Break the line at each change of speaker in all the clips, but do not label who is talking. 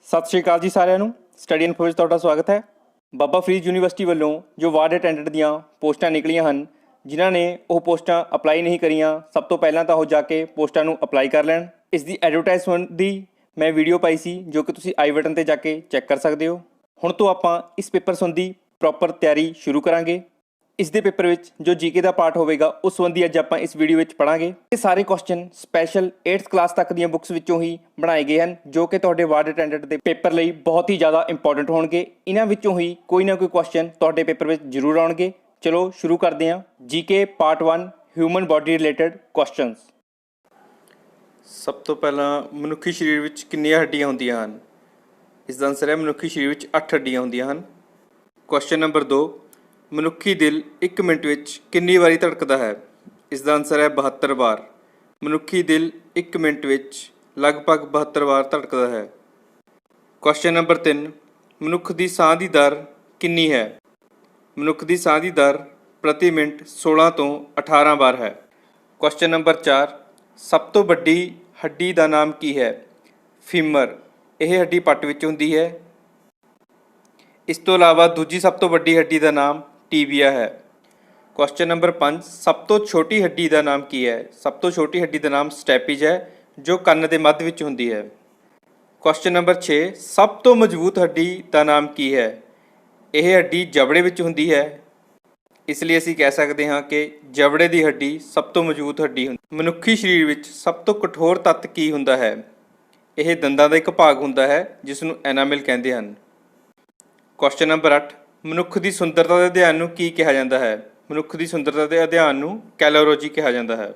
ਸਤਿ ਸ਼੍ਰੀ ਅਕਾਲ ਜੀ ਸਾਰਿਆਂ ਨੂੰ। ਸਟੱਡੀ ਇਨਫੋ ਵਿੱਚ ਤੁਹਾਡਾ ਸਵਾਗਤ ਹੈ। ਬਾਬਾ ਫਰੀਦ ਯੂਨੀਵਰਸਿਟੀ ਵੱਲੋਂ ਜੋ ਵਾਰਡ ਅਟੈਂਡੈਂਟ ਦੀਆਂ ਪੋਸਟਾਂ ਨਿਕਲੀਆਂ ਹਨ, ਜਿਨ੍ਹਾਂ ਨੇ ਉਹ ਪੋਸਟਾਂ ਅਪਲਾਈ ਨਹੀਂ ਕਰੀਆਂ, ਸਭ ਤੋਂ ਪਹਿਲਾਂ ਤਾਂ ਉਹ ਜਾ ਕੇ ਪੋਸਟਾਂ ਨੂੰ ਅਪਲਾਈ ਕਰ ਲੈਣ। ਇਸ ਦੀ ਐਡਵਰਟਾਈਜ਼ਮੈਂਟ ਦੀ ਮੈਂ ਵੀਡੀਓ ਪਾਈ ਸੀ, ਜੋ ਕਿ ਤੁਸੀਂ ਆਈ ਬਟਨ 'ਤੇ ਜਾ ਕੇ ਚੈੱਕ ਕਰ ਸਕਦੇ ਹੋ। ਹੁਣ ਤੋਂ ਆਪਾਂ ਇਸ ਪੇਪਰ ਸੰਬੰਧੀ ਪ੍ਰੋਪਰ ਤਿਆਰੀ ਸ਼ੁਰੂ ਕਰਾਂਗੇ। ਇਸ ਦੇ ਪੇਪਰ ਵਿੱਚ ਜੋ ਜੀਕੇ ਦਾ ਪਾਰਟ ਹੋਵੇਗਾ, ਉਸ ਸੰਬੰਧੀ ਅੱਜ ਆਪਾਂ ਇਸ ਵੀਡੀਓ ਵਿੱਚ ਪੜਾਂਗੇ। ਇਹ ਸਾਰੇ ਕੁਐਸਚਨ ਸਪੈਸ਼ਲ 8th ਕਲਾਸ ਤੱਕ ਦੀਆਂ ਬੁੱਕਸ ਵਿੱਚੋਂ ਹੀ ਬਣਾਏ ਗਏ ਹਨ, ਜੋ ਕਿ ਤੁਹਾਡੇ ਵਾਰਡ ਅਟੈਂਡੈਂਟ ਦੇ ਪੇਪਰ ਲਈ ਬਹੁਤ ਹੀ ਜ਼ਿਆਦਾ ਇੰਪੋਰਟੈਂਟ ਹੋਣਗੇ। ਇਹਨਾਂ ਵਿੱਚੋਂ ਹੀ ਕੋਈ ਨਾ ਕੋਈ ਕੁਐਸਚਨ ਤੁਹਾਡੇ ਪੇਪਰ ਵਿੱਚ ਜ਼ਰੂਰ ਆਉਣਗੇ। ਚਲੋ ਸ਼ੁਰੂ ਕਰਦੇ ਹਾਂ। GK part 1 human body related questions. ਸਭ ਤੋਂ ਪਹਿਲਾਂ ਮਨੁੱਖੀ ਸਰੀਰ ਵਿੱਚ ਕਿੰਨੀਆਂ ਹੱਡੀਆਂ ਹੁੰਦੀਆਂ ਹਨ? ਇਸ ਦਾ ਆਨਸਰ ਹੈ ਮਨੁੱਖੀ ਸਰੀਰ ਵਿੱਚ 8 ਹੱਡੀਆਂ ਹੁੰਦੀਆਂ ਹਨ। ਕੁਐਸਚਨ ਨੰਬਰ 2, ਮਨੁੱਖੀ ਦਿਲ 1 ਮਿੰਟ ਵਿੱਚ ਕਿੰਨੀ ਵਾਰੀ ਧੜਕਦਾ ਹੈ? ਇਸ ਦਾ ਆਨਸਰ ਹੈ 72 ਵਾਰ। ਮਨੁੱਖੀ ਦਿਲ 1 ਮਿੰਟ ਵਿੱਚ ਲਗਭਗ 72 ਵਾਰ ਧੜਕਦਾ ਹੈ। ਕੁਐਸਚਨ ਨੰਬਰ 3, ਮਨੁੱਖ ਦੀ ਸਾਹ ਦੀ ਦਰ ਕਿੰਨੀ ਹੈ? ਮਨੁੱਖ ਦੀ ਸਾਹ ਦੀ ਦਰ ਪ੍ਰਤੀ ਮਿੰਟ 16 ਤੋਂ 18 ਵਾਰ ਹੈ। ਕੁਐਸਚਨ ਨੰਬਰ 4, ਸਭ ਤੋਂ ਵੱਡੀ ਹੱਡੀ ਦਾ ਨਾਮ ਕੀ ਹੈ? ਫੀਮਰ। ਇਹ ਹੱਡੀ ਪੱਟ ਵਿੱਚ ਹੁੰਦੀ ਹੈ। ਇਸ ਤੋਂ ਇਲਾਵਾ ਦੂਜੀ ਸਭ ਤੋਂ ਵੱਡੀ ਹੱਡੀ ਦਾ ਨਾਮ ਟੀਬੀਆ ਹੈ। ਕੁਐਸਚਨ ਨੰਬਰ 5, ਸਭ ਤੋਂ ਛੋਟੀ ਹੱਡੀ ਦਾ ਨਾਮ ਕੀ ਹੈ? ਸਭ ਤੋਂ ਛੋਟੀ ਹੱਡੀ ਦਾ ਨਾਮ ਸਟੈਪੀਜ਼ ਹੈ, ਜੋ ਕੰਨ ਦੇ ਮੱਧ ਵਿੱਚ ਹੁੰਦੀ ਹੈ। ਕੁਐਸਚਨ ਨੰਬਰ 6, ਸਭ ਤੋਂ ਮਜ਼ਬੂਤ ਹੱਡੀ ਦਾ ਨਾਮ ਕੀ ਹੈ? ਇਹ ਹੱਡੀ ਜਬੜੇ ਵਿੱਚ ਹੁੰਦੀ ਹੈ, ਇਸ ਲਈ ਅਸੀਂ ਕਹਿ ਸਕਦੇ ਹਾਂ ਕਿ ਜਬੜੇ ਦੀ ਹੱਡੀ ਸਭ ਤੋਂ ਮਜ਼ਬੂਤ ਹੱਡੀ ਹੁੰਦੀ। ਮਨੁੱਖੀ ਸਰੀਰ ਵਿੱਚ ਸਭ ਤੋਂ ਕਠੋਰ ਤੱਤ ਕੀ ਹੁੰਦਾ ਹੈ? ਇਹ ਦੰਦਾਂ ਦਾ ਇੱਕ ਭਾਗ ਹੁੰਦਾ ਹੈ, ਜਿਸ ਨੂੰ ਐਨਾਮਲ ਕਹਿੰਦੇ ਹਨ। ਕੁਐਸਚਨ ਨੰਬਰ 8, ਮਨੁੱਖ ਦੀ ਸੁੰਦਰਤਾ ਦੇ ਅਧਿਐਨ ਨੂੰ ਕੀ ਕਿਹਾ ਜਾਂਦਾ ਹੈ? ਮਨੁੱਖ ਦੀ ਸੁੰਦਰਤਾ ਦੇ ਅਧਿਐਨ ਨੂੰ ਕੈਲੋਰੋਜੀ ਕਿਹਾ ਜਾਂਦਾ ਹੈ।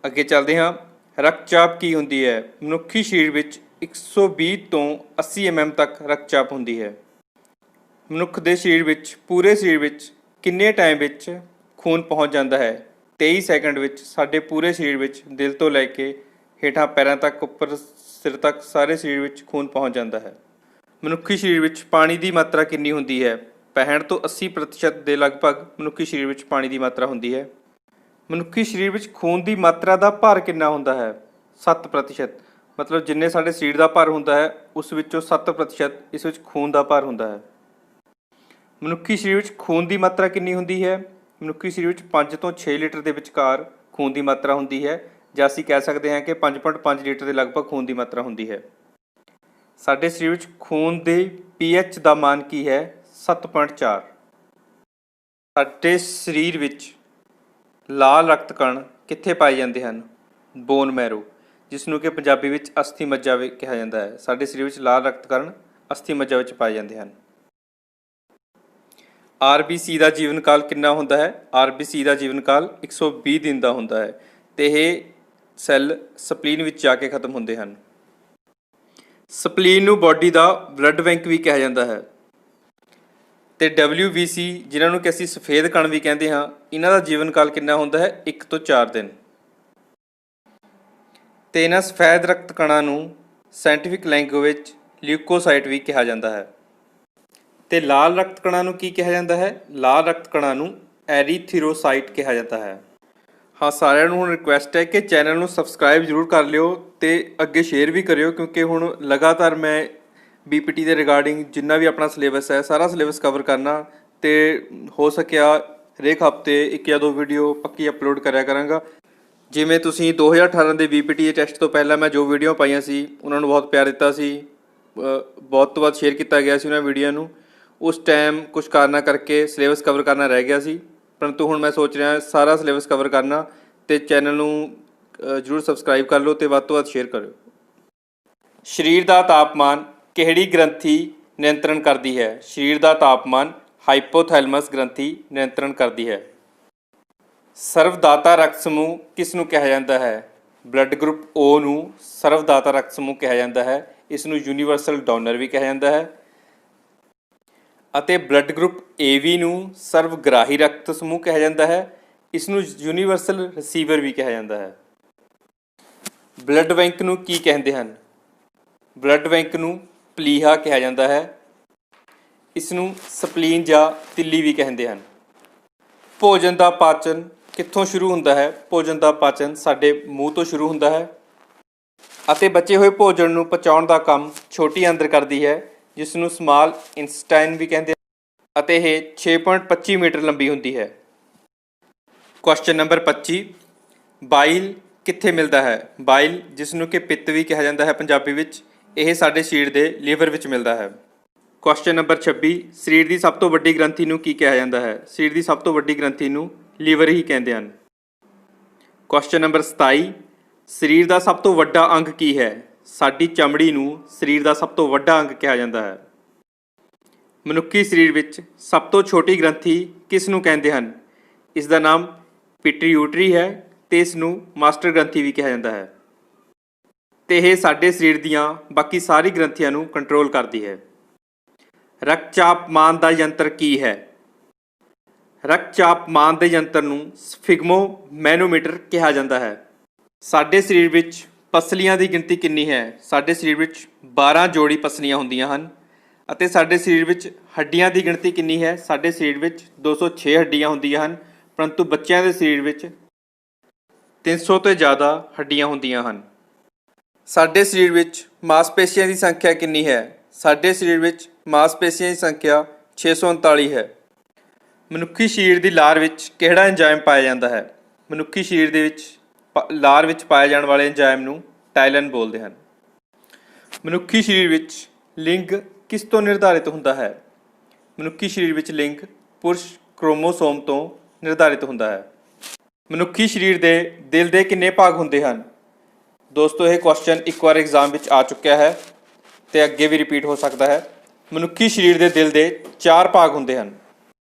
ਅੱਗੇ ਚੱਲਦੇ ਹਾਂ। ਰਕਤਚਾਪ ਕੀ ਹੁੰਦੀ ਹੈ? ਮਨੁੱਖੀ ਸਰੀਰ ਵਿੱਚ 120 ਤੋਂ 80 mm ਤੱਕ ਰਕਤਚਾਪ ਹੁੰਦੀ ਹੈ। ਮਨੁੱਖ ਦੇ ਸਰੀਰ ਵਿੱਚ ਪੂਰੇ ਸਰੀਰ ਵਿੱਚ ਕਿੰਨੇ ਟਾਈਮ ਵਿੱਚ ਖੂਨ ਪਹੁੰਚ ਜਾਂਦਾ ਹੈ? 23 ਸੈਕਿੰਡ ਵਿੱਚ ਸਾਡੇ ਪੂਰੇ ਸਰੀਰ ਵਿੱਚ ਦਿਲ ਤੋਂ ਲੈ ਕੇ ਹੇਠਾਂ ਪੈਰਾਂ ਤੱਕ, ਉੱਪਰ ਸਿਰ ਤੱਕ ਸਾਰੇ ਸਰੀਰ ਵਿੱਚ ਖੂਨ ਪਹੁੰਚ ਜਾਂਦਾ ਹੈ। ਮਨੁੱਖੀ ਸਰੀਰ ਵਿੱਚ ਪਾਣੀ ਦੀ ਮਾਤਰਾ ਕਿੰਨੀ ਹੁੰਦੀ ਹੈ? 65 ਤੋਂ 80% ਦੇ ਲਗਭਗ ਮਨੁੱਖੀ ਸਰੀਰ ਵਿੱਚ ਪਾਣੀ ਦੀ ਮਾਤਰਾ ਹੁੰਦੀ ਹੈ। ਮਨੁੱਖੀ ਸਰੀਰ ਵਿੱਚ ਖੂਨ ਦੀ ਮਾਤਰਾ ਦਾ ਭਾਰ ਕਿੰਨਾ ਹੁੰਦਾ ਹੈ? 7%। ਮਤਲਬ ਜਿੰਨੇ ਸਾਡੇ ਸਰੀਰ ਦਾ ਭਾਰ ਹੁੰਦਾ ਹੈ, ਉਸ ਵਿੱਚੋਂ 7% ਇਸ ਵਿੱਚ ਖੂਨ ਦਾ ਭਾਰ ਹੁੰਦਾ ਹੈ। ਮਨੁੱਖੀ ਸਰੀਰ ਵਿੱਚ ਖੂਨ ਦੀ ਮਾਤਰਾ ਕਿੰਨੀ ਹੁੰਦੀ ਹੈ? ਮਨੁੱਖੀ ਸਰੀਰ ਵਿੱਚ 5 ਤੋਂ 6 ਲੀਟਰ ਦੇ ਵਿਚਕਾਰ ਖੂਨ ਦੀ ਮਾਤਰਾ ਹੁੰਦੀ ਹੈ, ਜਾਂ ਅਸੀਂ ਕਹਿ ਸਕਦੇ ਹਾਂ ਕਿ 5.5 ਲੀਟਰ ਦੇ ਲਗਭਗ ਖੂਨ ਦੀ ਮਾਤਰਾ ਹੁੰਦੀ ਹੈ। ਸਾਡੇ ਸਰੀਰ ਵਿੱਚ ਖੂਨ ਦੇ pH ਦਾ ਮਾਨ ਕੀ ਹੈ? 7.4। ਸਾਡੇ ਸਰੀਰ ਵਿੱਚ ਲਾਲ ਰਕਤ ਕਣ ਕਿੱਥੇ ਪਾਏ ਜਾਂਦੇ ਹਨ? ਬੋਨ ਮੈਰੋ, ਜਿਸ ਨੂੰ ਕਿ ਪੰਜਾਬੀ ਵਿੱਚ ਅਸਥੀ ਮੱਜਾ ਵੀ ਕਿਹਾ ਜਾਂਦਾ ਹੈ। ਸਾਡੇ ਸਰੀਰ ਵਿੱਚ ਲਾਲ ਰਕਤ ਕਣ ਅਸਥੀ ਮੱਜਾ ਵਿੱਚ ਪਾਏ ਜਾਂਦੇ ਹਨ। RBC ਦਾ ਜੀਵਨ ਕਾਲ ਕਿੰਨਾ ਹੁੰਦਾ ਹੈ? RBC ਦਾ ਜੀਵਨ ਕਾਲ 120 ਦਿਨ ਦਾ ਹੁੰਦਾ ਹੈ, ਅਤੇ ਇਹ ਸੈੱਲ ਸਪਲੀਨ ਵਿੱਚ ਜਾ ਕੇ ਖਤਮ ਹੁੰਦੇ ਹਨ। ਸਪਲੀਨ ਨੂੰ ਬਾਡੀ ਦਾ ਬਲੱਡ ਬੈਂਕ ਵੀ ਕਿਹਾ ਜਾਂਦਾ ਹੈ। ਅਤੇ WBC, ਜਿਨ੍ਹਾਂ ਨੂੰ ਕਿ ਅਸੀਂ ਸਫੇਦ ਕਣ ਵੀ ਕਹਿੰਦੇ ਹਾਂ, ਇਹਨਾਂ ਦਾ ਜੀਵਨ ਕਾਲ ਕਿੰਨਾ ਹੁੰਦਾ ਹੈ? 1 ਤੋਂ 4 ਦਿਨ। ਅਤੇ ਇਹਨਾਂ ਸਫੈਦ ਰਕਤ ਕਣਾਂ ਨੂੰ ਸਾਇੰਟੀਫਿਕ ਲੈਂਗੁਏਜ ਵਿੱਚ ਲਿਊਕੋਸਾਈਟ ਵੀ ਕਿਹਾ ਜਾਂਦਾ ਹੈ। ਅਤੇ ਲਾਲ ਰਕਤ ਕਣਾਂ ਨੂੰ ਕੀ ਕਿਹਾ ਜਾਂਦਾ ਹੈ? ਲਾਲ ਰਕਤ ਕਣਾਂ ਨੂੰ ਐਰੀਥੀਰੋਸਾਈਟ ਕਿਹਾ ਜਾਂਦਾ ਹੈ। ਹਾਂ, ਸਾਰਿਆਂ ਨੂੰ ਹੁਣ ਰਿਕੁਐਸਟ ਹੈ ਕਿ ਚੈਨਲ ਨੂੰ ਸਬਸਕ੍ਰਾਈਬ ਜ਼ਰੂਰ ਕਰ ਲਿਓ ਅਤੇ ਅੱਗੇ ਸ਼ੇਅਰ ਵੀ ਕਰਿਓ, ਕਿਉਂਕਿ ਹੁਣ ਲਗਾਤਾਰ ਮੈਂ BPT ਦੇ ਰਿਗਾਰਡਿੰਗ ਜਿੰਨਾ ਵੀ ਆਪਣਾ ਸਿਲੇਬਸ ਹੈ, ਸਾਰਾ ਸਿਲੇਬਸ ਕਵਰ ਕਰਨਾ, ਅਤੇ ਹੋ ਸਕਿਆ ਹਰੇਕ ਹਫ਼ਤੇ 1 ਜਾਂ 2 ਵੀਡੀਓ ਪੱਕੀ ਅਪਲੋਡ ਕਰਿਆ ਕਰਾਂਗਾ। ਜਿਵੇਂ ਤੁਸੀਂ 2018 ਦੇ BPT ਦੇ ਟੈਸਟ ਤੋਂ ਪਹਿਲਾਂ ਮੈਂ ਜੋ ਵੀਡੀਓ ਪਾਈਆਂ ਸੀ, ਉਹਨਾਂ ਨੂੰ ਬਹੁਤ ਪਿਆਰ ਦਿੱਤਾ ਸੀ, ਬਹੁਤ ਤੋਂ ਵੱਧ ਸ਼ੇਅਰ ਕੀਤਾ ਗਿਆ ਸੀ ਉਹਨਾਂ ਵੀਡੀਓ ਨੂੰ। ਉਸ ਟਾਈਮ ਕੁਝ ਕਾਰਨਾਂ ਕਰਕੇ ਸਿਲੇਬਸ ਕਵਰ ਕਰਨਾ ਰਹਿ ਗਿਆ ਸੀ, ਪਰੰਤੂ ਹੁਣ ਮੈਂ ਸੋਚ ਰਿਹਾ ਸਾਰਾ ਸਿਲੇਬਸ ਕਵਰ ਕਰਨਾ, ਅਤੇ ਚੈਨਲ ਨੂੰ ਜ਼ਰੂਰ ਸਬਸਕ੍ਰਾਈਬ ਕਰ ਲਓ ਅਤੇ ਵੱਧ ਤੋਂ ਵੱਧ ਸ਼ੇਅਰ ਕਰਿਓ। ਸਰੀਰ ਦਾ ਤਾਪਮਾਨ ਕਿਹੜੀ ਗ੍ਰੰਥੀ ਨਿਯੰਤਰਣ ਕਰਦੀ ਹੈ? ਸਰੀਰ ਦਾ ਤਾਪਮਾਨ ਹਾਈਪੋਥੈਲਮਸ ਗ੍ਰੰਥੀ ਨਿਯੰਤਰਣ ਕਰਦੀ ਹੈ। ਸਰਵਦਾਤਾ ਰਕਤ ਸਮੂਹ ਕਿਸ ਨੂੰ ਕਿਹਾ ਜਾਂਦਾ ਹੈ? ਬਲੱਡ ਗਰੁੱਪ O ਨੂੰ ਸਰਵਦਾਤਾ ਰਕਤ ਸਮੂਹ ਕਿਹਾ ਜਾਂਦਾ ਹੈ। ਇਸ ਨੂੰ ਯੂਨੀਵਰਸਲ ਡੋਨਰ ਵੀ ਕਿਹਾ ਜਾਂਦਾ ਹੈ। ਅਤੇ ਬਲੱਡ ਗਰੁੱਪ AB ਨੂੰ ਸਰਵਗ੍ਰਾਹੀ ਰਕਤ ਸਮੂਹ ਕਿਹਾ ਜਾਂਦਾ ਹੈ। ਇਸ ਨੂੰ ਯੂਨੀਵਰਸਲ ਰਿਸੀਵਰ ਵੀ ਕਿਹਾ ਜਾਂਦਾ ਹੈ। ਬਲੱਡ ਬੈਂਕ ਨੂੰ ਕੀ ਕਹਿੰਦੇ ਹਨ? ਬਲੱਡ ਬੈਂਕ ਨੂੰ ਪਲੀਹਾ ਕਿਹਾ ਜਾਂਦਾ ਹੈ। ਇਸ ਨੂੰ ਸਪਲੀਨ ਜਾਂ ਤਿੱਲੀ ਵੀ ਕਹਿੰਦੇ ਹਨ। ਭੋਜਨ ਦਾ ਪਾਚਨ ਕਿੱਥੋਂ ਸ਼ੁਰੂ ਹੁੰਦਾ ਹੈ? ਭੋਜਨ ਦਾ ਪਾਚਨ ਸਾਡੇ ਮੂੰਹ ਤੋਂ ਸ਼ੁਰੂ ਹੁੰਦਾ ਹੈ। ਅਤੇ ਬਚੇ ਹੋਏ ਭੋਜਨ ਨੂੰ ਪਚਾਉਣ ਦਾ ਕੰਮ ਛੋਟੀ ਅੰਦਰ ਕਰਦੀ ਹੈ, ਜਿਸ ਨੂੰ ਸਮਾਲ ਇੰਟੈਸਟਾਈਨ ਵੀ ਕਹਿੰਦੇ ਹਨ ਅਤੇ ਇਹ 6.25 ਮੀਟਰ ਲੰਬੀ ਹੁੰਦੀ ਹੈ। ਕੁਐਸਚਨ ਨੰਬਰ 25, ਬਾਈਲ ਕਿੱਥੇ ਮਿਲਦਾ ਹੈ? ਬਾਈਲ, ਜਿਸ ਨੂੰ ਕਿ ਪਿੱਤ ਵੀ ਕਿਹਾ ਜਾਂਦਾ ਹੈ ਪੰਜਾਬੀ ਵਿੱਚ, ਇਹ ਸਾਡੇ ਸਰੀਰ ਦੇ ਲੀਵਰ ਵਿੱਚ ਮਿਲਦਾ ਹੈ। ਕੁਐਸਚਨ ਨੰਬਰ 26, ਸਰੀਰ ਦੀ ਸਭ ਤੋਂ ਵੱਡੀ ਗ੍ਰੰਥੀ ਨੂੰ ਕੀ ਕਿਹਾ ਜਾਂਦਾ ਹੈ? ਸਰੀਰ ਦੀ ਸਭ ਤੋਂ ਵੱਡੀ ਗ੍ਰੰਥੀ ਨੂੰ ਲੀਵਰ ਹੀ ਕਹਿੰਦੇ ਹਨ। ਕੁਐਸਚਨ ਨੰਬਰ 27, ਸਰੀਰ ਦਾ ਸਭ ਤੋਂ ਵੱਡਾ ਅੰਗ ਕੀ ਹੈ? ਸਾਡੀ ਚਮੜੀ ਨੂੰ ਸਰੀਰ ਦਾ ਸਭ ਤੋਂ ਵੱਡਾ ਅੰਗ ਕਿਹਾ ਜਾਂਦਾ ਹੈ। ਮਨੁੱਖੀ ਸਰੀਰ ਵਿੱਚ ਸਭ ਤੋਂ ਛੋਟੀ ਗ੍ਰੰਥੀ ਕਿਸ ਨੂੰ ਕਹਿੰਦੇ ਹਨ? ਇਸ ਦਾ ਨਾਮ ਪਿਟਿਊਟਰੀ ਹੈ ਅਤੇ ਇਸ ਨੂੰ ਮਾਸਟਰ ਗ੍ਰੰਥੀ ਵੀ ਕਿਹਾ ਜਾਂਦਾ ਹੈ ਅਤੇ ਇਹ ਸਾਡੇ ਸਰੀਰ ਦੀਆਂ ਬਾਕੀ ਸਾਰੀ ਗ੍ਰੰਥੀਆਂ ਨੂੰ ਕੰਟਰੋਲ ਕਰਦੀ ਹੈ। ਰਕਤਚਾਪ ਮਾਨ ਦਾ ਯੰਤਰ ਕੀ ਹੈ? ਰਕਤਚਾਪ ਮਾਨ ਦੇ ਯੰਤਰ ਨੂੰ ਸਫਿਗਮੋਮੈਨੋਮੀਟਰ ਕਿਹਾ ਜਾਂਦਾ ਹੈ। ਸਾਡੇ ਸਰੀਰ ਵਿੱਚ ਪਸਲੀਆਂ ਦੀ ਗਿਣਤੀ ਕਿੰਨੀ ਹੈ? ਸਾਡੇ ਸਰੀਰ ਵਿੱਚ 12 ਜੋੜੀ ਪਸਲੀਆਂ ਹੁੰਦੀਆਂ ਹਨ। ਅਤੇ ਸਾਡੇ ਸਰੀਰ ਵਿੱਚ ਹੱਡੀਆਂ ਦੀ ਗਿਣਤੀ ਕਿੰਨੀ ਹੈ? ਸਾਡੇ ਸਰੀਰ ਵਿੱਚ 206 ਹੱਡੀਆਂ ਹੁੰਦੀਆਂ ਹਨ, ਪਰੰਤੂ ਬੱਚਿਆਂ ਦੇ ਸਰੀਰ ਵਿੱਚ 300 ਤੋਂ ਜ਼ਿਆਦਾ ਹੱਡੀਆਂ ਹੁੰਦੀਆਂ ਹਨ। ਸਾਡੇ ਸਰੀਰ ਵਿੱਚ ਮਾਸਪੇਸ਼ੀਆਂ ਦੀ ਸੰਖਿਆ ਕਿੰਨੀ ਹੈ? ਸਾਡੇ ਸਰੀਰ ਵਿੱਚ ਮਾਸਪੇਸ਼ੀਆਂ ਦੀ ਸੰਖਿਆ 639 ਹੈ। ਮਨੁੱਖੀ ਸਰੀਰ ਦੀ ਲਾਰ ਵਿੱਚ ਕਿਹੜਾ ਐਂਜ਼ਾਈਮ ਪਾਇਆ ਜਾਂਦਾ ਹੈ? ਮਨੁੱਖੀ ਸਰੀਰ ਦੇ ਵਿੱਚ ਲਾਰ ਵਿੱਚ ਪਾਏ ਜਾਣ ਵਾਲੇ ਐਂਜ਼ਾਈਮ ਨੂੰ ਟਾਇਲਨ ਬੋਲਦੇ ਹਨ। ਮਨੁੱਖੀ ਸਰੀਰ ਵਿੱਚ ਲਿੰਗ ਕਿਸ ਤੋਂ ਨਿਰਧਾਰਿਤ ਹੁੰਦਾ ਹੈ? ਮਨੁੱਖੀ ਸਰੀਰ ਵਿੱਚ ਲਿੰਗ ਪੁਰਸ਼ ਕ੍ਰੋਮੋਸੋਮ ਤੋਂ ਨਿਰਧਾਰਿਤ ਹੁੰਦਾ ਹੈ। ਮਨੁੱਖੀ ਸਰੀਰ ਦੇ ਦਿਲ ਦੇ ਕਿੰਨੇ ਭਾਗ ਹੁੰਦੇ ਹਨ? ਦੋਸਤੋ, ਇਹ ਕੁਐਸਚਨ ਇੱਕ ਵਾਰ ਐਗਜ਼ਾਮ ਵਿੱਚ ਆ ਚੁੱਕਿਆ ਹੈ ਅਤੇ ਅੱਗੇ ਵੀ ਰਿਪੀਟ ਹੋ ਸਕਦਾ ਹੈ। ਮਨੁੱਖੀ ਸਰੀਰ ਦੇ ਦਿਲ ਦੇ 4 ਭਾਗ ਹੁੰਦੇ ਹਨ।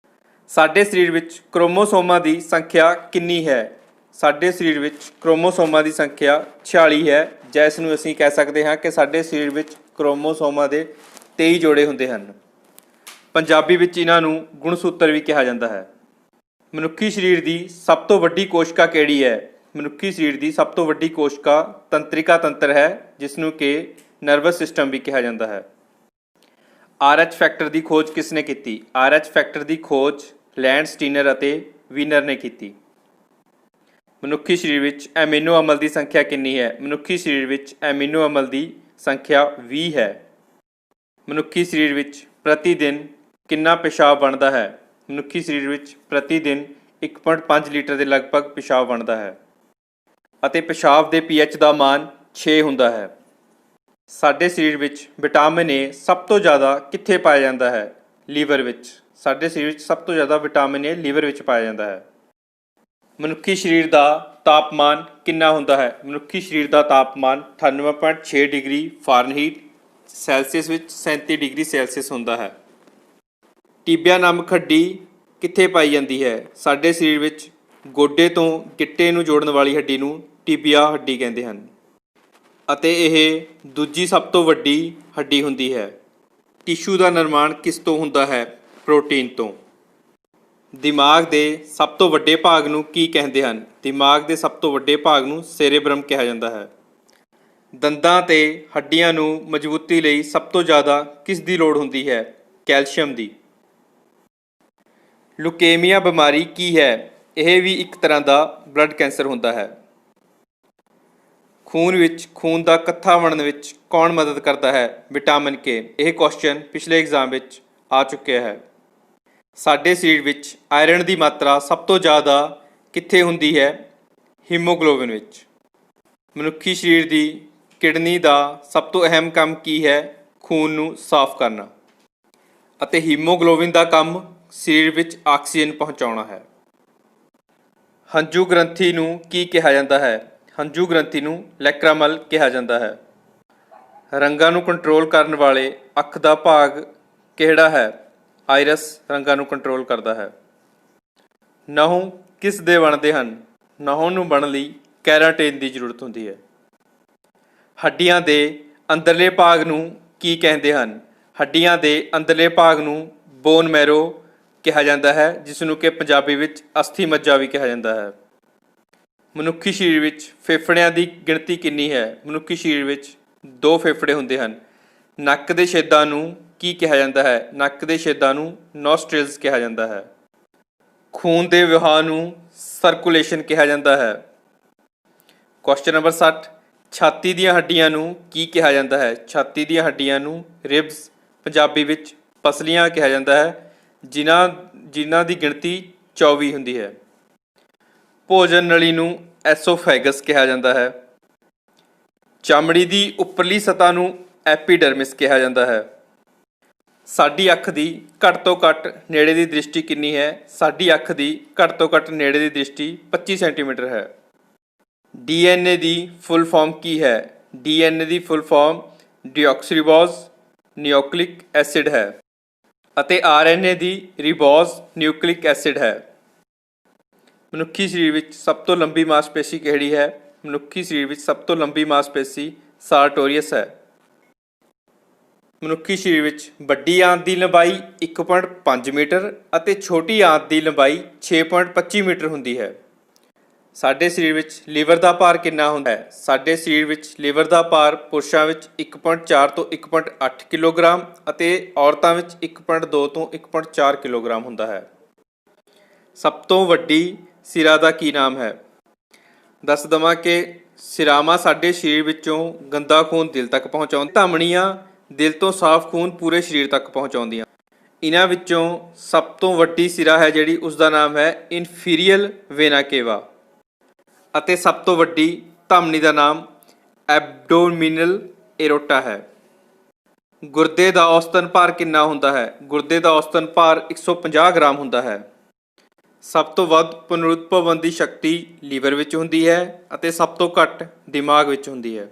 ਸਾਡੇ ਸਰੀਰ ਵਿੱਚ ਕ੍ਰੋਮੋਸੋਮਾਂ ਦੀ ਸੰਖਿਆ ਕਿੰਨੀ ਹੈ? ਸਾਡੇ ਸਰੀਰ ਵਿੱਚ ਕ੍ਰੋਮੋਸੋਮਾਂ ਦੀ ਸੰਖਿਆ 46 ਹੈ, ਜਿਸ ਨੂੰ ਅਸੀਂ ਕਹਿ ਸਕਦੇ ਹਾਂ ਕਿ ਸਾਡੇ ਸਰੀਰ ਵਿੱਚ ਕ੍ਰੋਮੋਸੋਮਾਂ ਦੇ 23 ਜੋੜੇ ਹੁੰਦੇ ਹਨ। ਪੰਜਾਬੀ ਵਿੱਚ ਇਹਨਾਂ ਨੂੰ ਗੁਣਸੂਤਰ ਵੀ ਕਿਹਾ ਜਾਂਦਾ ਹੈ। ਮਨੁੱਖੀ ਸਰੀਰ ਦੀ ਸਭ ਤੋਂ ਵੱਡੀ ਕੋਸ਼ਿਕਾ ਕਿਹੜੀ ਹੈ? ਮਨੁੱਖੀ ਸਰੀਰ ਦੀ ਸਭ ਤੋਂ ਵੱਡੀ ਕੋਸ਼ਿਕਾ ਤੰਤਰਿਕਾ ਤੰਤਰ ਹੈ, ਜਿਸ ਨੂੰ ਕਿ ਨਰਵਸ ਸਿਸਟਮ ਵੀ ਕਿਹਾ ਜਾਂਦਾ ਹੈ। RH ਫੈਕਟਰ ਦੀ ਖੋਜ ਕਿਸ ਨੇ ਕੀਤੀ? RH ਫੈਕਟਰ ਦੀ ਖੋਜ ਲੈਂਡ ਸਟੀਨਰ ਅਤੇ ਵੀਨਰ ਨੇ ਕੀਤੀ। ਮਨੁੱਖੀ ਸਰੀਰ ਵਿੱਚ ਐਮੀਨੋ ਅਮਲ ਦੀ ਸੰਖਿਆ ਕਿੰਨੀ ਹੈ? ਮਨੁੱਖੀ ਸਰੀਰ ਵਿੱਚ ਐਮੀਨੋ ਅਮਲ ਦੀ ਸੰਖਿਆ 20 ਹੈ। ਮਨੁੱਖੀ ਸਰੀਰ ਵਿੱਚ ਪ੍ਰਤੀ ਦਿਨ ਕਿੰਨਾ ਪਿਸ਼ਾਬ ਬਣਦਾ ਹੈ? ਮਨੁੱਖੀ ਸਰੀਰ ਵਿੱਚ ਪ੍ਰਤੀ ਦਿਨ 1.5 ਲੀਟਰ ਦੇ ਲਗਭਗ ਪਿਸ਼ਾਬ ਬਣਦਾ ਹੈ ਅਤੇ ਪਿਸ਼ਾਬ ਦੇ pH ਦਾ ਮਾਨ 6 ਹੁੰਦਾ ਹੈ। ਸਾਡੇ ਸਰੀਰ ਵਿੱਚ ਵਿਟਾਮਿਨ ਏ ਸਭ ਤੋਂ ਜ਼ਿਆਦਾ ਕਿੱਥੇ ਪਾਇਆ ਜਾਂਦਾ ਹੈ? ਲੀਵਰ ਵਿੱਚ। ਸਾਡੇ ਸਰੀਰ ਵਿੱਚ ਸਭ ਤੋਂ ਜ਼ਿਆਦਾ ਵਿਟਾਮਿਨ ਏ ਲੀਵਰ ਵਿੱਚ ਪਾਇਆ ਜਾਂਦਾ ਹੈ। ਮਨੁੱਖੀ ਸਰੀਰ ਦਾ ਤਾਪਮਾਨ ਕਿੰਨਾ ਹੁੰਦਾ ਹੈ? ਮਨੁੱਖੀ ਸਰੀਰ ਦਾ ਤਾਪਮਾਨ 98.6 ਡਿਗਰੀ ਫਾਰਨਹੀਟ ਸੈਲਸੀਅਸ ਵਿੱਚ 37 ਡਿਗਰੀ ਸੈਲਸੀਅਸ ਹੁੰਦਾ ਹੈ। ਟੀਬੀਆ ਨਾਮਕ ਹੱਡੀ ਕਿੱਥੇ ਪਾਈ ਜਾਂਦੀ ਹੈ? ਸਾਡੇ ਸਰੀਰ ਵਿੱਚ ਗੋਡੇ ਤੋਂ ਗਿੱਟੇ ਨੂੰ ਜੋੜਨ ਵਾਲੀ ਹੱਡੀ ਨੂੰ ਟੀਬੀਆ ਹੱਡੀ ਕਹਿੰਦੇ ਹਨ ਅਤੇ ਇਹ ਦੂਜੀ ਸਭ ਤੋਂ ਵੱਡੀ ਹੱਡੀ ਹੁੰਦੀ ਹੈ। ਟਿਸ਼ੂ ਦਾ ਨਿਰਮਾਣ ਕਿਸ ਤੋਂ ਹੁੰਦਾ ਹੈ? ਪ੍ਰੋਟੀਨ ਤੋਂ। ਦਿਮਾਗ ਦੇ ਸਭ ਤੋਂ ਵੱਡੇ ਭਾਗ ਨੂੰ ਕੀ ਕਹਿੰਦੇ ਹਨ? ਦਿਮਾਗ ਦੇ ਸਭ ਤੋਂ ਵੱਡੇ ਭਾਗ ਨੂੰ ਸੇਰੇਬਰਮ ਕਿਹਾ ਜਾਂਦਾ ਹੈ। ਦੰਦਾਂ ਤੇ ਹੱਡੀਆਂ ਨੂੰ ਮਜ਼ਬੂਤੀ ਲਈ ਸਭ ਤੋਂ ਜ਼ਿਆਦਾ ਕਿਸ ਦੀ ਲੋੜ ਹੁੰਦੀ ਹੈ? ਕੈਲਸ਼ੀਅਮ ਦੀ। ਲੁਕੇਮੀਆ ਬਿਮਾਰੀ ਕੀ ਹੈ? ਇਹ ਵੀ ਇੱਕ ਤਰ੍ਹਾਂ ਦਾ ਬਲੱਡ ਕੈਂਸਰ ਹੁੰਦਾ ਹੈ। ਖੂਨ ਵਿੱਚ ਖੂਨ ਦਾ ਇਕੱਠਾ ਬਣਨ ਵਿੱਚ ਕੌਣ ਮਦਦ ਕਰਦਾ ਹੈ? Vitamin K. ਇਹ ਕੁਐਸਚਨ ਪਿਛਲੇ ਐਗਜ਼ਾਮ ਵਿੱਚ ਆ ਚੁੱਕਿਆ ਹੈ। ਸਾਡੇ ਸਰੀਰ ਵਿੱਚ ਆਇਰਨ ਦੀ ਮਾਤਰਾ ਸਭ ਤੋਂ ਜ਼ਿਆਦਾ ਕਿੱਥੇ ਹੁੰਦੀ ਹੈ? ਹੀਮੋਗਲੋਬਿਨ ਵਿੱਚ। ਮਨੁੱਖੀ ਸਰੀਰ ਦੀ ਕਿਡਨੀ ਦਾ ਸਭ ਤੋਂ ਅਹਿਮ ਕੰਮ ਕੀ ਹੈ? ਖੂਨ ਨੂੰ ਸਾਫ਼ ਕਰਨਾ ਅਤੇ ਹੀਮੋਗਲੋਬਿਨ ਦਾ ਕੰਮ ਸਰੀਰ ਵਿੱਚ ਆਕਸੀਜਨ ਪਹੁੰਚਾਉਣਾ ਹੈ। ਹੰਝੂ ਗ੍ਰੰਥੀ ਨੂੰ ਕੀ ਕਿਹਾ ਜਾਂਦਾ ਹੈ? ਹੰਝੂ ਗ੍ਰੰਥੀ ਨੂੰ ਲੈਕ੍ਰਾਮਲ ਕਿਹਾ ਜਾਂਦਾ ਹੈ। ਰੰਗਾਂ ਨੂੰ ਕੰਟਰੋਲ ਕਰਨ ਵਾਲੇ ਅੱਖ ਦਾ ਭਾਗ ਕਿਹੜਾ ਹੈ? ਆਇਰਸ ਰੰਗਾਂ ਨੂੰ ਕੰਟਰੋਲ ਕਰਦਾ ਹੈ। ਨਹੁੰ ਕਿਸ ਦੇ ਬਣਦੇ ਹਨ? ਨਹੁੰ ਨੂੰ ਬਣਨ ਲਈ ਕੈਰਾਟਿਨ ਦੀ ਜ਼ਰੂਰਤ ਹੁੰਦੀ ਹੈ। ਹੱਡੀਆਂ ਦੇ ਅੰਦਰਲੇ ਭਾਗ ਨੂੰ ਕੀ ਕਹਿੰਦੇ ਹਨ? ਹੱਡੀਆਂ ਦੇ ਅੰਦਰਲੇ ਭਾਗ ਨੂੰ ਬੋਨ ਮੈਰੋ ਕਿਹਾ ਜਾਂਦਾ ਹੈ, ਜਿਸ ਨੂੰ ਕਿ ਪੰਜਾਬੀ ਵਿੱਚ ਅਸਥੀ ਮੱਜਾ ਵੀ ਕਿਹਾ ਜਾਂਦਾ ਹੈ। ਮਨੁੱਖੀ ਸਰੀਰ ਵਿੱਚ ਫੇਫੜਿਆਂ ਦੀ ਗਿਣਤੀ ਕਿੰਨੀ ਹੈ? ਮਨੁੱਖੀ ਸਰੀਰ ਵਿੱਚ 2 ਫੇਫੜੇ ਹੁੰਦੇ ਹਨ। ਨੱਕ ਦੇ ਛੇਦਾਂ ਨੂੰ ਕੀ ਕਿਹਾ ਜਾਂਦਾ ਹੈ? ਨੱਕ ਦੇ ਛੇਦਾਂ ਨੂੰ ਨੋਸਟ੍ਰਿਲਸ ਕਿਹਾ ਜਾਂਦਾ ਹੈ। ਖੂਨ ਦੇ ਵਹਾਅ ਨੂੰ ਸਰਕੂਲੇਸ਼ਨ ਕਿਹਾ ਜਾਂਦਾ ਹੈ। ਕੁਐਸਚਨ ਨੰਬਰ 60, ਛਾਤੀ ਦੀਆਂ ਹੱਡੀਆਂ ਨੂੰ ਕੀ ਕਿਹਾ ਜਾਂਦਾ ਹੈ? ਛਾਤੀ ਦੀਆਂ ਹੱਡੀਆਂ ਨੂੰ ਰਿਬਸ, ਪੰਜਾਬੀ ਵਿੱਚ ਪਸਲੀਆਂ ਕਿਹਾ ਜਾਂਦਾ ਹੈ, ਜਿਨ੍ਹਾਂ ਦੀ ਗਿਣਤੀ 24 ਹੁੰਦੀ ਹੈ। ਭੋਜਨ ਨਲੀ ਨੂੰ ਐਸੋਫੈਗਸ ਕਿਹਾ ਜਾਂਦਾ ਹੈ। ਚਮੜੀ ਦੀ ਉੱਪਰਲੀ ਸਤ੍ਹਾ ਨੂੰ ਐਪੀਡਰਮਿਸ ਕਿਹਾ ਜਾਂਦਾ ਹੈ। ਸਾਡੀ ਅੱਖ ਦੀ ਘੱਟ ਤੋਂ ਘੱਟ ਨੇੜੇ ਦੀ ਦ੍ਰਿਸ਼ਟੀ ਕਿੰਨੀ ਹੈ? ਸਾਡੀ ਅੱਖ ਦੀ ਘੱਟ ਤੋਂ ਘੱਟ ਨੇੜੇ ਦੀ ਦ੍ਰਿਸ਼ਟੀ 25 ਸੈਂਟੀਮੀਟਰ ਹੈ। DNA ਦੀ ਫੁੱਲ ਫਾਰਮ ਕੀ ਹੈ? DNA ਦੀ ਫੁੱਲ ਫਾਰਮ ਡੀਆਕਸਰੀਬੋਜ਼ ਨਿਊਕਲਿਕ ਐਸਿਡ ਹੈ ਅਤੇ RNA ਦੀ ਰਿਬੋਜ਼ ਨਿਊਕਲਿਕ ਐਸਿਡ ਹੈ। ਮਨੁੱਖੀ ਸਰੀਰ ਵਿੱਚ ਸਭ ਤੋਂ ਲੰਬੀ ਮਾਸਪੇਸ਼ੀ ਕਿਹੜੀ ਹੈ? ਮਨੁੱਖੀ ਸਰੀਰ ਵਿੱਚ ਸਭ ਤੋਂ ਲੰਬੀ ਮਾਸਪੇਸ਼ੀ ਸਾਰਟੋਰੀਅਸ ਹੈ। ਮਨੁੱਖੀ ਸਰੀਰ ਵਿੱਚ ਵੱਡੀ ਆਂਤ ਦੀ ਲੰਬਾਈ 1.5 ਮੀਟਰ ਅਤੇ ਛੋਟੀ ਆਂਤ ਦੀ ਲੰਬਾਈ 6.25 ਮੀਟਰ ਹੁੰਦੀ ਹੈ। ਸਾਡੇ ਸਰੀਰ ਵਿੱਚ ਲੀਵਰ ਦਾ ਭਾਰ ਕਿੰਨਾ ਹੁੰਦਾ ਹੈ? ਸਾਡੇ ਸਰੀਰ ਵਿੱਚ ਲੀਵਰ ਦਾ ਭਾਰ ਪੁਰਸ਼ਾਂ ਵਿੱਚ 1.4 ਤੋਂ 1.8 ਕਿਲੋਗ੍ਰਾਮ ਅਤੇ ਔਰਤਾਂ ਵਿੱਚ 1.2 ਤੋਂ 1.4 ਕਿਲੋਗ੍ਰਾਮ ਹੁੰਦਾ ਹੈ। ਸਭ ਤੋਂ ਵੱਡੀ ਸਿਰਾ ਦਾ ਕੀ ਨਾਮ ਹੈ? ਦੱਸ ਦੇਵਾਂ ਕਿ ਸਿਰਾਵਾਂ ਸਾਡੇ ਸਰੀਰ ਵਿੱਚੋਂ ਗੰਦਾ ਖੂਨ ਦਿਲ ਤੱਕ ਪਹੁੰਚਾਉਂਦੀਆਂ। ਧਮਨੀਆਂ ਦਿਲ ਤੋਂ ਸਾਫ਼ ਖੂਨ ਪੂਰੇ ਸਰੀਰ ਤੱਕ ਪਹੁੰਚਾਉਂਦੀਆਂ। ਇਹਨਾਂ ਵਿੱਚੋਂ ਸਭ ਤੋਂ ਵੱਡੀ ਸਿਰਾ ਹੈ ਜਿਹੜੀ, ਉਸ ਦਾ ਨਾਮ ਹੈ ਇਨਫੀਰੀਅਰ ਵੇਨਾ ਕੇਵਾ ਅਤੇ ਸਭ ਤੋਂ ਵੱਡੀ ਧਮਨੀ ਦਾ ਨਾਮ ਐਬਡੋਮੀਨਲ ਏਰੋਟਾ ਹੈ। ਗੁਰਦੇ ਦਾ ਔਸਤਨ ਭਾਰ ਕਿੰਨਾ ਹੁੰਦਾ ਹੈ? ਗੁਰਦੇ ਦਾ ਔਸਤਨ ਭਾਰ 150 ਗ੍ਰਾਮ ਹੁੰਦਾ ਹੈ। ਸਭ ਤੋਂ ਵੱਧ ਪੁਨਰੁਤਪਾਦਨ ਦੀ ਸ਼ਕਤੀ ਲੀਵਰ ਵਿੱਚ ਹੁੰਦੀ ਹੈ ਅਤੇ ਸਭ ਤੋਂ ਘੱਟ ਦਿਮਾਗ ਵਿੱਚ ਹੁੰਦੀ ਹੈ।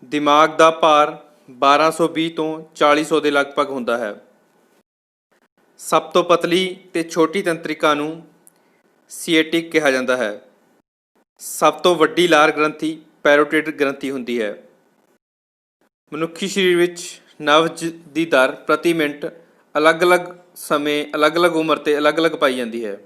ਦਿਮਾਗ ਦਾ ਭਾਰ 1220 ਤੋਂ 4000 ਦੇ ਲਗਭਗ ਹੁੰਦਾ ਹੈ। ਸਭ ਤੋਂ ਪਤਲੀ ਤੇ ਛੋਟੀ ਤੰਤਰਿਕਾ ਨੂੰ ਸੀਏਟਿਕ ਕਿਹਾ ਜਾਂਦਾ ਹੈ। ਸਭ ਤੋਂ ਵੱਡੀ ਲਾਰ ਗ੍ਰੰਥੀ ਪੈਰੋਟਿਡ ਗ੍ਰੰਥੀ ਹੁੰਦੀ ਹੈ। ਮਨੁੱਖੀ ਸਰੀਰ ਵਿੱਚ ਨਬਜ਼ ਦੀ ਦਰ ਪ੍ਰਤੀ ਮਿੰਟ ਅਲੱਗ-ਅਲੱਗ ਸਮੇਂ, ਅਲੱਗ-ਅਲੱਗ ਉਮਰ 'ਤੇ ਅਲੱਗ-ਅਲੱਗ ਪਾਈ ਜਾਂਦੀ ਹੈ।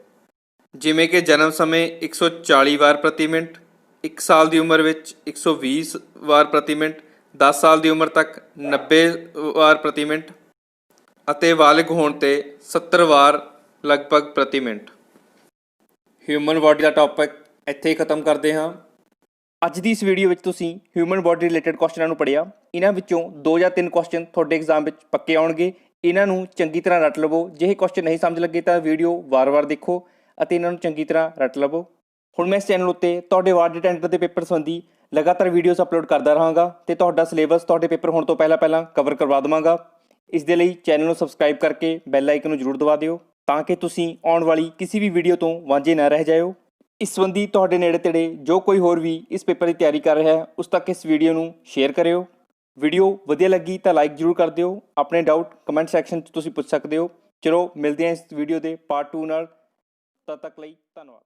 ਜਿਵੇਂ ਕਿ ਜਨਮ ਸਮੇਂ 140 ਵਾਰ ਪ੍ਰਤੀ ਮਿੰਟ, 1 ਸਾਲ ਦੀ ਉਮਰ ਵਿੱਚ 120 ਵਾਰ ਪ੍ਰਤੀ ਮਿੰਟ, 10 ਸਾਲ ਦੀ ਉਮਰ ਤੱਕ 90 ਵਾਰ ਪ੍ਰਤੀ ਮਿੰਟ ਅਤੇ ਬਾਲਗ ਹੋਣ 'ਤੇ 70 ਵਾਰ ਲਗਭਗ ਪ੍ਰਤੀ ਮਿੰਟ। ਹਿਊਮਨ ਬਾਡੀ ਦਾ ਟੌਪਿਕ ਇੱਥੇ ਹੀ ਖਤਮ ਕਰਦੇ ਹਾਂ। ਅੱਜ ਦੀ ਇਸ ਵੀਡੀਓ ਵਿੱਚ ਤੁਸੀਂ ਹਿਊਮਨ ਬਾਡੀ ਰਿਲੇਟਡ ਕੁਐਸਚਨਾਂ ਨੂੰ ਪੜ੍ਹਿਆ। ਇਹਨਾਂ ਵਿੱਚੋਂ 2 ਜਾਂ 3 ਕੁਐਸਚਨ ਤੁਹਾਡੇ ਐਗਜ਼ਾਮ ਵਿੱਚ ਪੱਕੇ ਆਉਣਗੇ। ਇਹਨਾਂ ਨੂੰ ਚੰਗੀ ਤਰ੍ਹਾਂ ਰੱਟ ਲਵੋ। ਜੇ ਇਹ ਕੁਐਸਚਨ ਨਹੀਂ ਸਮਝ ਲੱਗੇ ਤਾਂ ਵੀਡੀਓ ਵਾਰ-ਵਾਰ ਦੇਖੋ ਅਤੇ ਇਹਨਾਂ ਨੂੰ ਚੰਗੀ ਤਰ੍ਹਾਂ ਰੱਟ ਲਵੋ। ਹੁਣ ਮੈਂ ਇਸ ਚੈਨਲ ਉੱਤੇ ਤੁਹਾਡੇ ਵਾਰਡ ਅਟੈਂਡੈਂਟ ਦੇ ਪੇਪਰ ਸੰਬੰਧੀ ਲਗਾਤਾਰ ਵੀਡੀਓਜ਼ ਅਪਲੋਡ ਕਰਦਾ ਰਹਾਂਗਾ ਅਤੇ ਤੁਹਾਡਾ ਸਿਲੇਬਸ ਤੁਹਾਡੇ ਪੇਪਰ ਹੋਣ ਤੋਂ ਪਹਿਲਾਂ ਕਵਰ ਕਰਵਾ ਦੇਵਾਂਗਾ। ਇਸ ਦੇ ਲਈ ਚੈਨਲ ਨੂੰ ਸਬਸਕ੍ਰਾਈਬ ਕਰਕੇ ਬੈਲ ਆਈਕਨ ਨੂੰ ਜ਼ਰੂਰ ਦਬਾ ਦਿਓ ਤਾਂ ਕਿ ਤੁਸੀਂ ਆਉਣ ਵਾਲੀ ਕਿਸੇ ਵੀ ਵੀਡੀਓ ਤੋਂ ਵਾਂਝੇ ਨਾ ਰਹਿ ਜਾਇਓ। ਇਸ ਸੰਬੰਧੀ ਤੁਹਾਡੇ ਨੇੜੇ ਤੇੜੇ ਜੋ ਕੋਈ ਹੋਰ ਵੀ ਇਸ ਪੇਪਰ ਦੀ ਤਿਆਰੀ ਕਰ ਰਿਹਾ ਹੈ ਉਸ ਤੱਕ ਇਸ ਵੀਡੀਓ ਨੂੰ ਸ਼ੇਅਰ ਕਰਿਓ। ਵੀਡੀਓ ਵਧੀਆ ਲੱਗੀ ਤਾਂ ਲਾਈਕ ਜ਼ਰੂਰ ਕਰ ਦਿਓ। ਆਪਣੇ ਡਾਊਟ ਕਮੈਂਟ ਸੈਕਸ਼ਨ 'ਚ ਤੁਸੀਂ ਪੁੱਛ ਸਕਦੇ ਹੋ। ਚਲੋ ਮਿਲਦੇ ਹਾਂ ਇਸ ਵੀਡੀਓ ਦੇ ਪਾਰਟ 2 ਨਾਲ। ਤਦ ਤੱਕ ਲਈ ਧੰਨਵਾਦ।